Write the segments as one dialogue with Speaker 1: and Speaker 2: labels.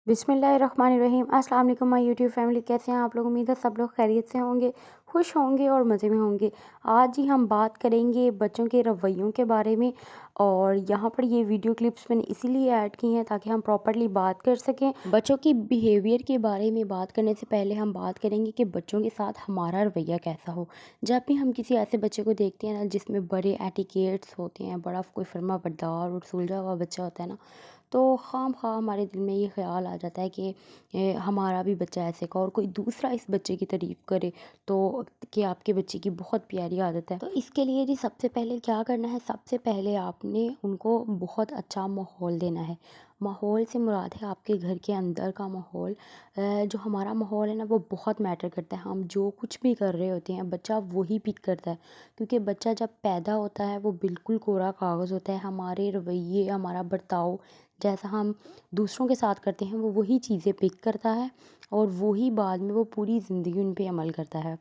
Speaker 1: बिस्मिल्लाहिर्रहमानिर्रहीम। अस्सलाम वालेकुम माय यूट्यूब फैमिली, कैसे हैं आप लोग? उम्मीद है सब लोग खैरियत से होंगे, खुश होंगे और मज़े में होंगे। आज ही हम बात करेंगे बच्चों के रवैयों के बारे में। और यहाँ पर ये वीडियो क्लिप्स मैंने इसीलिए ऐड की हैं ताकि हम प्रॉपर्ली बात कर सकें। बच्चों की बिहेवियर के बारे में बात करने से पहले हम बात करेंगे कि बच्चों के साथ हमारा रवैया कैसा हो। जब भी हम किसी ऐसे बच्चे को देखते हैं ना जिसमें बड़े एटिकेट्स होते हैं, बड़ा कोई फर्मा बरदार और सुलझा हुआ बच्चा होता है ना, तो खामख़ा हमारे दिल में ये ख़्याल आ जाता है कि हमारा भी बच्चा ऐसे का, और कोई दूसरा इस बच्चे की तारीफ़ करे तो कि आपके बच्चे की बहुत प्यारी आदत है। तो इसके लिए जी सबसे पहले क्या करना है, सबसे पहले आपने उनको बहुत अच्छा माहौल देना है। माहौल से मुराद है आपके घर के अंदर का माहौल। जो हमारा माहौल है ना वो बहुत मैटर करता है। हम जो कुछ भी कर रहे होते हैं बच्चा वही पिक करता है, क्योंकि बच्चा जब पैदा होता है वो बिल्कुल कोरा कागज़ होता है। हमारे रवैये, हमारा बर्ताव जैसा हम दूसरों के साथ करते हैं वो वही चीज़ें पिक करता है, और वही बाद में वो पूरी ज़िंदगी उन पे अमल करता है।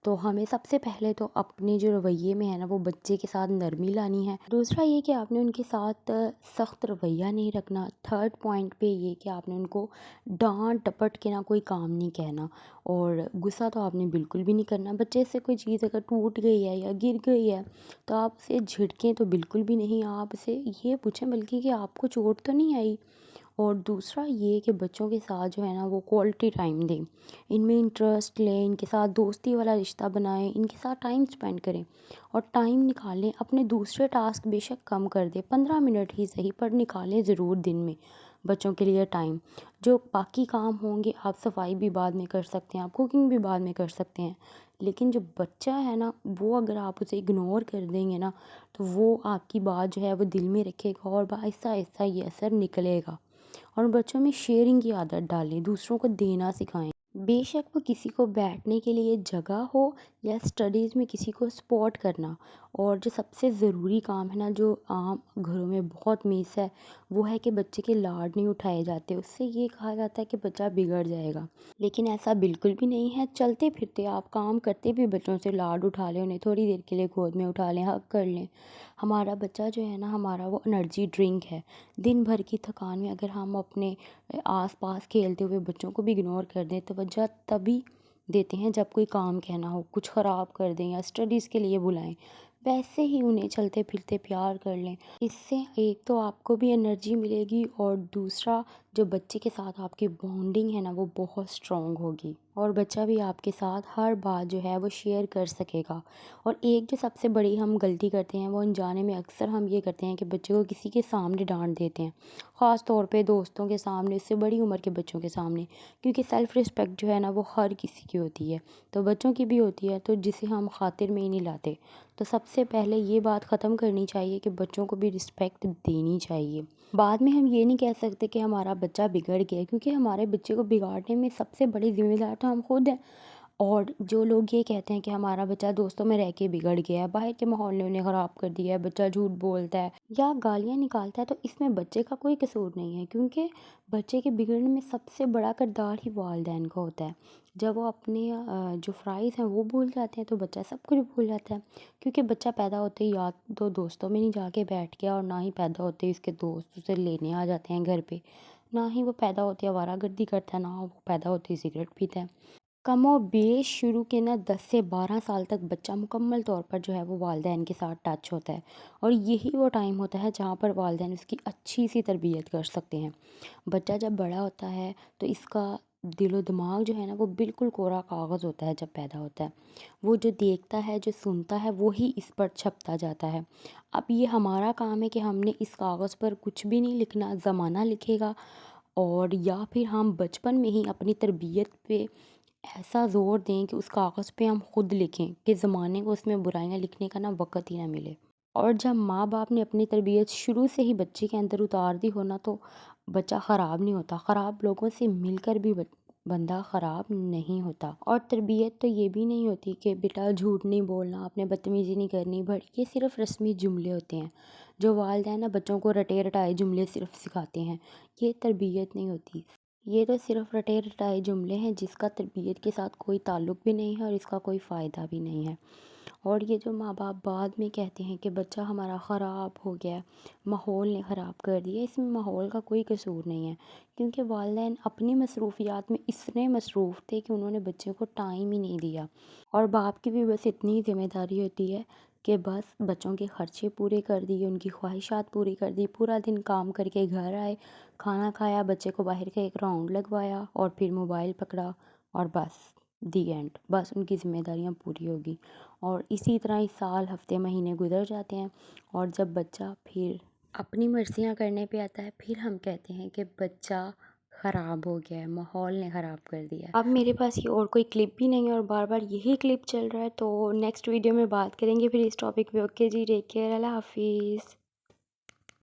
Speaker 1: तो हमें सबसे पहले तो अपने जो रवैये में है ना वो बच्चे के साथ नरमी लानी है। दूसरा ये कि आपने उनके साथ सख्त रवैया नहीं रखना। थर्ड पॉइंट पे ये कि आपने उनको डांट डपट के ना कोई काम नहीं कहना, और गुस्सा तो आपने बिल्कुल भी नहीं करना। बच्चे से कोई चीज़ अगर टूट गई है या गिर गई है तो आप उसे झिड़कें तो बिल्कुल भी नहीं, आप उसे ये पूछें बल्कि कि आपको चोट तो नहीं आई। और दूसरा ये कि बच्चों के साथ जो है ना वो क्वालिटी टाइम दें, इनमें इंटरेस्ट लें, इनके साथ दोस्ती वाला रिश्ता बनाएं, इनके साथ टाइम स्पेंड करें और टाइम निकालें। अपने दूसरे टास्क बेशक कम कर दें, 15 मिनट ही सही पर निकालें ज़रूर दिन में बच्चों के लिए टाइम। जो बाकी काम होंगे, आप सफाई भी बाद में कर सकते हैं, आप कुकिंग भी बाद में कर सकते हैं, लेकिन जो बच्चा है ना वो अगर आप उसे इग्नोर कर देंगे ना तो वो आपकी बात जो है वो दिल में रखेगा और आहिस्ता आहिस्ता ये असर निकलेगा। और बच्चों में शेयरिंग की आदत डालें, दूसरों को देना सिखाएं। बेशक वो किसी को बैठने के लिए जगह हो या स्टडीज़ में किसी को सपोर्ट करना। और जो सबसे ज़रूरी काम है ना जो आम घरों में बहुत मिस है, वो है कि बच्चे के लाड नहीं उठाए जाते। उससे ये कहा जाता है कि बच्चा बिगड़ जाएगा, लेकिन ऐसा बिल्कुल भी नहीं है। चलते फिरते आप काम करते भी बच्चों से लाड उठा लें, उन्हें थोड़ी देर के लिए गोद में उठा लें, हग कर लें। हमारा बच्चा जो है ना हमारा वो एनर्जी ड्रिंक है। दिन भर की थकान में अगर हम अपने आस-पास खेलते हुए बच्चों को भी इग्नोर कर दें तो वजह तभी देते हैं जब कोई काम कहना हो, कुछ ख़राब कर दें या स्टडीज़ के लिए बुलाएं। वैसे ही उन्हें चलते फिरते प्यार कर लें। इससे एक तो आपको भी एनर्जी मिलेगी और दूसरा जो बच्चे के साथ आपकी बॉन्डिंग है ना वो बहुत स्ट्रॉन्ग होगी, और बच्चा भी आपके साथ हर बात जो है वो शेयर कर सकेगा। और एक जो सबसे बड़ी हम गलती करते हैं वो अनजाने में अक्सर हम ये करते हैं कि बच्चे को किसी के सामने डांट देते हैं, ख़ास तौर पे दोस्तों के सामने, इससे बड़ी उम्र के बच्चों के सामने, क्योंकि सेल्फ़ रिस्पेक्ट जो है ना वो हर किसी की होती है, तो बच्चों की भी होती है, तो जिसे हम खातिर में ही नहीं लाते। तो सबसे पहले ये बात ख़त्म करनी चाहिए कि बच्चों को भी रिस्पेक्ट देनी चाहिए। बाद में हम ये नहीं कह सकते कि हमारा बच्चा बिगड़ गया, क्योंकि हमारे बच्चे को बिगाड़ने में सबसे बड़ी ज़िम्मेदार तो हम खुद हैं। और जो लोग ये कहते हैं कि हमारा बच्चा दोस्तों में रह के बिगड़ गया है, बाहर के माहौल ने उन्हें ख़राब कर दिया है, बच्चा झूठ बोलता है या गालियाँ निकालता है, तो इसमें बच्चे का कोई कसूर नहीं है, क्योंकि बच्चे के बिगड़ने में सबसे बड़ा किरदार ही वालिदैन का होता है। जब वो अपने जो फ़राइज़ हैं वो भूल जाते हैं तो बच्चा सब कुछ भूल जाता है, क्योंकि बच्चा पैदा होते ही या तो दोस्तों में नहीं जाके बैठ गया, और ना ही पैदा होते ही इसके दोस्त उसे लेने आ जाते हैं घर पे, ना ही वो पैदा होते आवारागर्दी करता है, ना वो पैदा होते ही सिगरेट पीता है। कमोबेश शुरू के ना 10 से 12 साल तक बच्चा मुकम्मल तौर पर जो है वो वालिदैन के साथ टच होता है, और यही वो टाइम होता है जहाँ पर वालिदैन उसकी अच्छी सी तरबियत कर सकते हैं। बच्चा जब बड़ा होता है तो इसका दिलो दिमाग जो है ना वो बिल्कुल कोरा कागज़ होता है जब पैदा होता है। वो जो देखता है, जो सुनता है, वो ही इस पर छपता जाता है। अब ये हमारा काम है कि हमने इस कागज़ पर कुछ भी नहीं लिखना, ज़माना लिखेगा। और या फिर हम बचपन में ही अपनी तरबियत पे ऐसा ज़ोर दें कि उस कागज़ पे हम खुद लिखें कि ज़माने को उसमें बुराइयाँ लिखने का ना वक़्त ही ना मिले। और जब माँ बाप ने अपनी तरबियत शुरू से ही बच्चे के अंदर उतार दी हो ना तो बच्चा ख़राब नहीं होता। ख़राब लोगों से मिलकर भी बंदा ख़राब नहीं होता। और तरबियत तो ये भी नहीं होती कि बेटा झूठ नहीं बोलना, आपने बदतमीज़ी नहीं करनी, बट ये सिर्फ़ रस्मी जुमले होते हैं जो वालिदैन ना बच्चों को रटे रटाए जुमले सिर्फ़ सिखाते हैं। ये तरबियत नहीं होती। ये तो सिर्फ़ रटे रटाए जुमले हैं जिसका तरबियत के साथ कोई ताल्लुक़ भी नहीं है और इसका कोई फ़ायदा भी नहीं है। اور یہ جو ماں باپ بعد میں کہتے ہیں کہ بچہ ہمارا خراب ہو گیا، ماحول نے خراب کر دیا، اس میں ماحول کا کوئی قصور نہیں ہے، کیونکہ والدین اپنی مصروفیات میں اتنے مصروف تھے کہ انہوں نے بچے کو ٹائم ہی نہیں دیا۔ اور باپ کی بھی بس اتنی ہی ذمہ داری ہوتی ہے کہ بس بچوں کے خرچے پورے کر دیے، ان کی خواہشات پوری کر دی، پورا دن کام کر کے گھر آئے، کھانا کھایا، بچے کو باہر کا ایک راؤنڈ لگوایا اور پھر موبائل پکڑا، اور بس دی اینڈ، بس ان کی ذمہ داریاں پوری ہوگی۔ اور اسی طرح ہی سال، ہفتے، مہینے گزر جاتے ہیں، اور جب بچہ پھر اپنی مرضیاں کرنے پہ آتا ہے، پھر ہم کہتے ہیں کہ بچہ خراب ہو گیا ہے، ماحول نے خراب کر دیا ہے۔ اب میرے پاس یہ اور کوئی کلپ بھی نہیں ہے اور بار بار یہی کلپ چل رہا ہے، تو نیکسٹ ویڈیو میں بات کریں گے پھر اس ٹاپک پہ۔ اوکے جی، ٹیک کیئر، اللہ حافظ۔